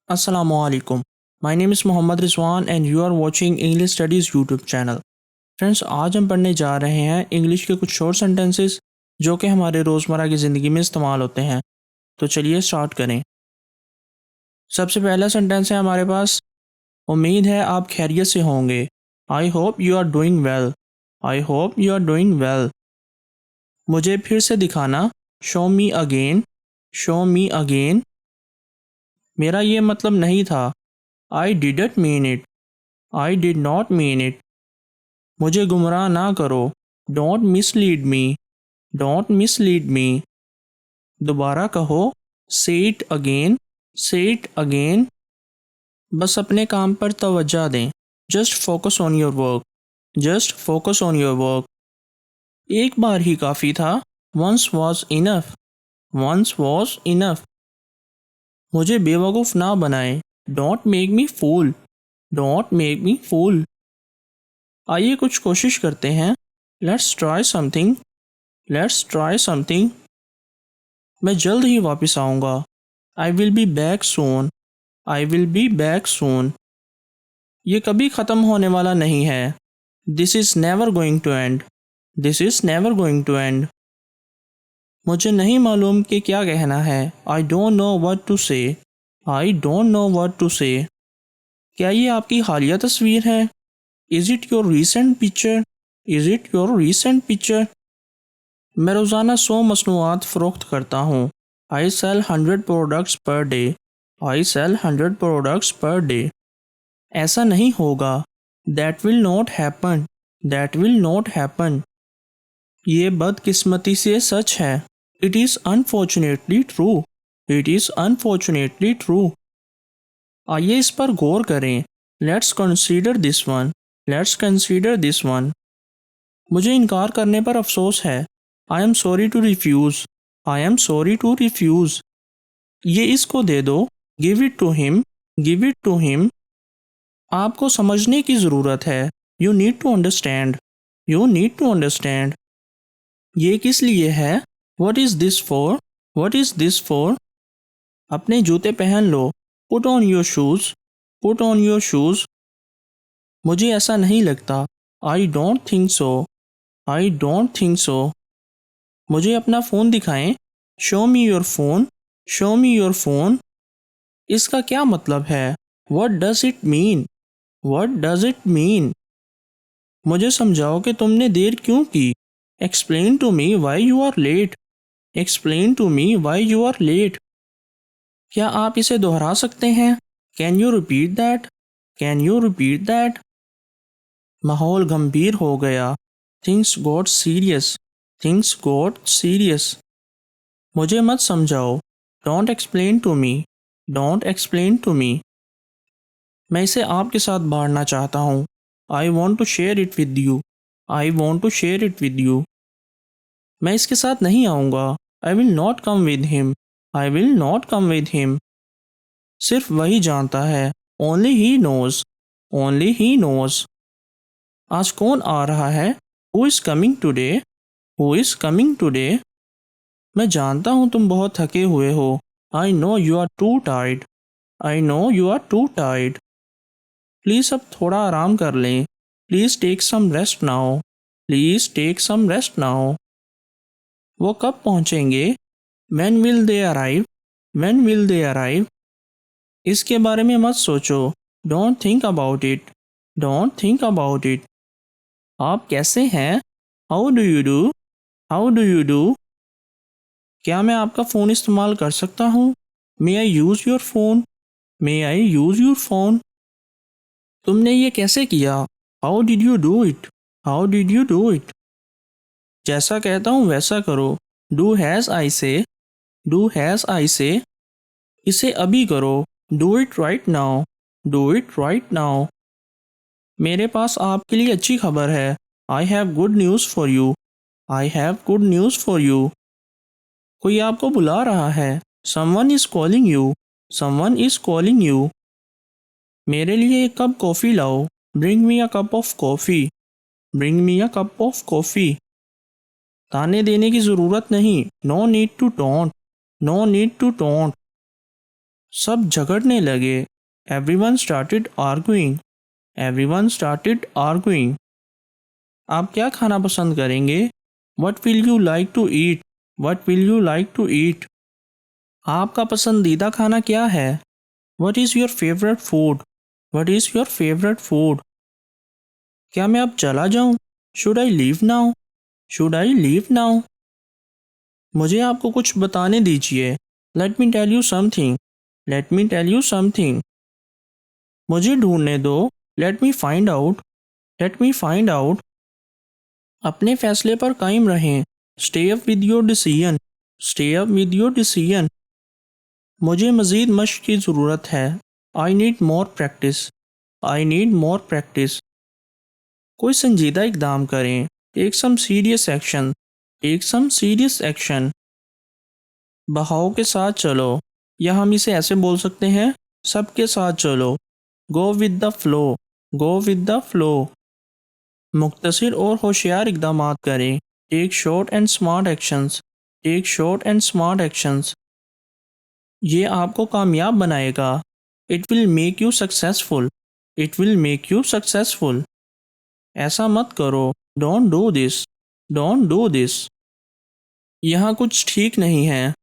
Assalamualaikum. My name is Mohammad Rizwan and you are watching English studies YouTube channel. Friends, आज हम पढ़ने जा रहे हैं इंग्लिश के कुछ शॉर्ट सेंटेंसेस जो कि हमारे रोज़मर्रा की ज़िंदगी में इस्तेमाल होते हैं। तो चलिए स्टार्ट करें। सबसे पहला सेंटेंस है हमारे पास, उम्मीद है आप खैरियत से होंगे। I hope you are doing well. I hope you are doing well. मुझे फिर से दिखाना, show me again. Show me again. मेरा ये मतलब नहीं था। I didn't mean it. I did not mean it. मुझे गुमराह ना करो। Don't mislead me. Don't mislead me. दोबारा कहो, say it again. Say it again. बस अपने काम पर तवज्जो दें। Just focus on your work. Just focus on your work. एक बार ही काफ़ी था। Once was enough. Once was enough. मुझे बेवकूफ़ ना बनाए। Don't make me fool. Don't make me fool. आइए कुछ कोशिश करते हैं। Let's try something. Let's try something. मैं जल्द ही वापस आऊँगा। I will be back soon. I will be back soon. ये कभी ख़त्म होने वाला नहीं है। This is never going to end. This is never going to end. मुझे नहीं मालूम कि क्या कहना है। I don't know what to say. I don't know what to say. क्या ये आपकी हालिया तस्वीर है? Is it your recent picture? Is it your recent picture? मैं रोज़ाना 100 मसनूआत फ़रोख्त करता हूँ। I sell 100 products per day. I sell 100 products per day. ऐसा नहीं होगा। That will not happen. That will not happen. ये बदकिस्मती से सच है। It is unfortunately true. It is unfortunately true. आइए इस पर गौर करें। Let's consider this one. Let's consider this one. मुझे इनकार करने पर अफसोस है। I am sorry to refuse. I am sorry to refuse. ये इसको दे दो। Give it to him. Give it to him. आपको समझने की ज़रूरत है। You need to understand. You need to understand. ये किस लिए है? What is this for? What is this for? अपने जूते पहन लो। Put on your shoes. Put on your shoes. मुझे ऐसा नहीं लगता। I don't think so. I don't think so. मुझे अपना फ़ोन दिखाएं। Show me your phone. Show me your phone. इसका क्या मतलब है? What does it mean? What does it mean? मुझे समझाओ कि तुमने देर क्यों की। Explain to me why you are late. Explain to me why you are late. क्या आप इसे दोहरा सकते हैं? Can you repeat that? Can you repeat that? माहौल गंभीर हो गया। Things got serious. Things got serious. मुझे मत समझाओ। Don't explain to me. Don't explain to me. मैं इसे आपके साथ बांटना चाहता हूँ। I want to share it with you. I want to share it with you. मैं इसके साथ नहीं आऊँगा। I will not come with him. I will not come with him. सिर्फ वही जानता है। Only he knows. Only he knows. आज कौन आ रहा है? Who is coming today? Who is coming today? मैं जानता हूँ तुम बहुत थके हुए हो। I know you are too tired. I know you are too tired. Please अब थोड़ा आराम कर लें। Please take some rest now. Please take some rest now. वो कब पहुँचेंगे? When will they arrive? When will they arrive? इसके बारे में मत सोचो। Don't think about it. Don't think about it. आप कैसे हैं? How do you do? How do you do? क्या मैं आपका फ़ोन इस्तेमाल कर सकता हूँ? May I use your phone? May I use your phone? तुमने ये कैसे किया? How did you do it? How did you do it? जैसा कहता हूँ वैसा करो। डू हैज़ आई से। डू हैज़ आई से। इसे अभी करो। Do it right now. Do it right now. मेरे पास आपके लिए अच्छी खबर है। I have good news for you. I have good news for you. कोई आपको बुला रहा है। Someone is calling you. Someone is calling you. मेरे लिए एक कप कॉफ़ी लाओ। Bring me a cup of coffee. Bring me a cup of coffee. ताने देने की ज़रूरत नहीं। No need to taunt. No need to taunt. सब झगड़ने लगे। Everyone started arguing. Everyone started arguing. आप क्या खाना पसंद करेंगे? What will you like to eat? What will you like to eat? आपका पसंदीदा खाना क्या है? What is your favorite food? What is your favorite food? क्या मैं अब चला जाऊं? Should I leave now? Should I leave now? मुझे आपको कुछ बताने दीजिए। Let me tell you something. Let me tell you something. मुझे ढूंढने दो। Let me find out. Let me find out. अपने फैसले पर कायम रहें। Stay up with your decision. Stay up with your decision. मुझे मज़ीद मशक़ की ज़रूरत है। I need more practice. I need more practice. कोई संजीदा इक़दाम करें। Take some serious action. Take some serious action. बहाव के साथ चलो, या हम इसे ऐसे बोल सकते हैं, सबके साथ चलो। Go with the flow. Go with the flow. मुख्तसर और होशियार इक़दामात करें। Take short and smart actions. Take short and smart actions. ये आपको कामयाब बनाएगा। It will make you successful. It will make you successful. ऐसा मत करो। Don't do this. Don't do this. यहाँ कुछ ठीक नहीं है।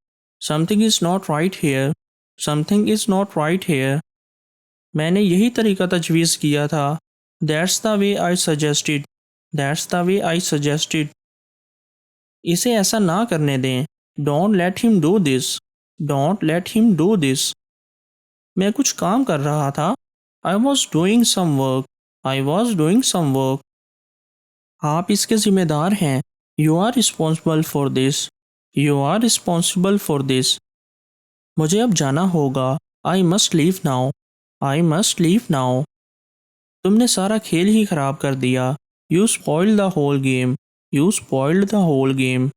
Something is not right here. Something is not right here. मैंने यही तरीका तजवीज़ किया था। That's the way I suggested. That's the way I suggested. इसे ऐसा ना करने दें। Don't let him do this. Don't let him do this. मैं कुछ काम कर रहा था। I was doing some work. I was doing some work. आप इसके ज़िम्मेदार हैं। You are responsible for this. You are responsible for this. मुझे अब जाना होगा। I must leave now. I must leave now. तुमने सारा खेल ही ख़राब कर दिया। You spoiled the whole game. You spoiled the whole game.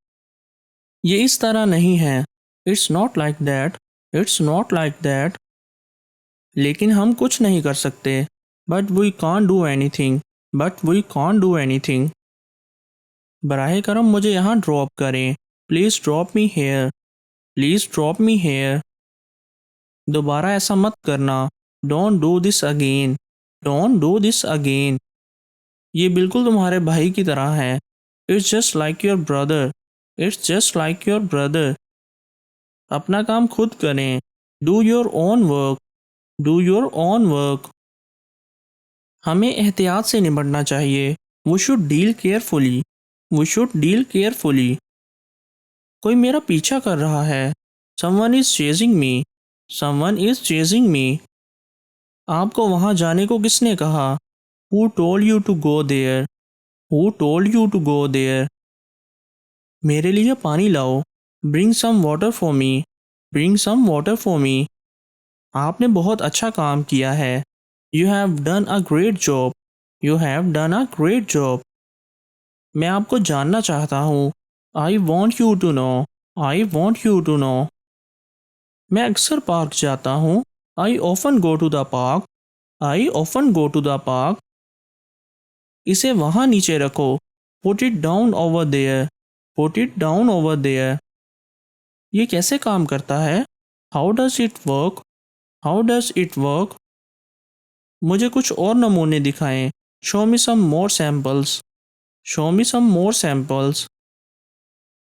ये इस तरह नहीं है। It's not like that. It's not like that. लेकिन हम कुछ नहीं कर सकते। But we can't do anything. But we can't do anything. बराहे करम मुझे यहाँ ड्रॉप करें। Please drop me here. Please drop me here. दोबारा ऐसा मत करना। Don't do this again. Don't do this again. ये बिल्कुल तुम्हारे भाई की तरह है। It's just like your brother. It's just like your brother. अपना काम खुद करें। Do your own work. Do your own work. हमें एहतियात से निपटना चाहिए। We should deal carefully. We should deal carefully. कोई मेरा पीछा कर रहा है। Someone is chasing me. Someone is chasing me. आपको वहाँ जाने को किसने कहा? Who told you to go there? Who told you to go there? मेरे लिए पानी लाओ। Bring some water for me. Bring some water for me. आपने बहुत अच्छा काम किया है। You have done a great job. You have done a great job. मैं आपको जानना चाहता हूँ। I want you to know. I want you to know. मैं अक्सर पार्क जाता हूँ। I often go to the park. I often go to the park. इसे वहाँ नीचे रखो। Put it down over there. Put it down over there. ये कैसे काम करता है? How does it work? How does it work? मुझे कुछ और नमूने दिखाएं। Show me some more samples. Show me some more samples.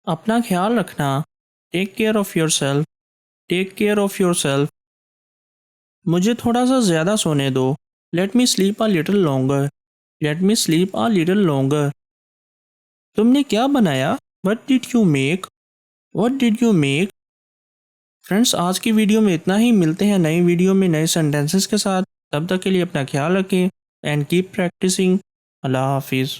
अपना ख्याल रखना। Take care of yourself. Take care of yourself. मुझे थोड़ा सा ज़्यादा सोने दो। Let me sleep a little longer. Let me sleep a little longer. तुमने क्या बनाया? What did you make? What did you make? Friends, आज की वीडियो में इतना ही। मिलते हैं नई वीडियो में नए सेंटेंसेस के साथ। तब तक के लिए अपना ख्याल रखें एंड कीप प्रैक्टिसिंग। अल्लाह हाफिज़।